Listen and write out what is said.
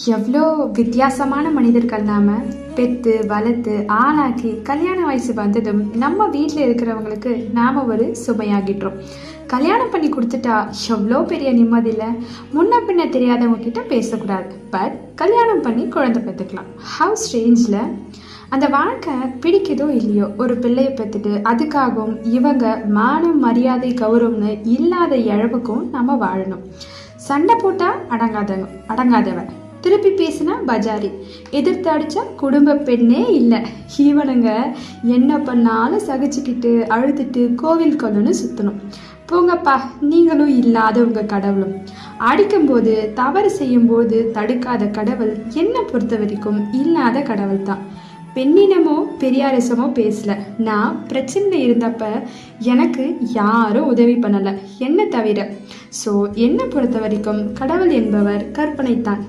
எவ்வளோ வித்தியாசமான மனிதர்கள் நாம் பெற்று வளர்த்து ஆளாக்கி கல்யாண வயசு வந்ததும் நம்ம வீட்டில் இருக்கிறவங்களுக்கு நாம் ஒரு சுமையாகிட்டோம். கல்யாணம் பண்ணி கொடுத்துட்டா எவ்வளோ பெரிய நிம்மதியில் முன்ன பின்ன தெரியாதவங்க கிட்ட பேசக்கூடாது, பட் கல்யாணம் பண்ணி குழந்தை பெற்றுக்கலாம். ஹவ் ஸ்ட்ரேஞ்சில் அந்த வாழ்க்கை பிடிக்குதோ இல்லையோ ஒரு பிள்ளையை பெற்றுட்டு அதுக்காகவும் இவங்க மானம் மரியாதை கௌரவம்னு இல்லாத இழவுக்கும் நம்ம வாழணும். சண்டை போட்டால் அடங்காதவன், திருப்பி பேசினா பஜாரி, எதிர்த்து அடித்தா குடும்ப பெண்ணே இல்லை. இவனுங்க என்ன பண்ணாலும் சகிச்சுக்கிட்டு அழுதுட்டு கோவில் கொல்லன்னு சுற்றணும். போங்கப்பா, நீங்களும் இல்லாத உங்கள் கடவுளும். அடிக்கும்போது தவறு செய்யும்போது தடுக்காத கடவுள் என்னை பொறுத்த வரைக்கும் இல்லாத கடவுள் தான். பெண்ணினமோ பெரியாரிசமோ பேசல. நான் பிரச்சனையில் இருந்தப்ப எனக்கு யாரும் உதவி பண்ணலை, என்னை தவிர. ஸோ என்னை பொறுத்த வரைக்கும் கடவுள் என்பவர் கற்பனைத்தான்.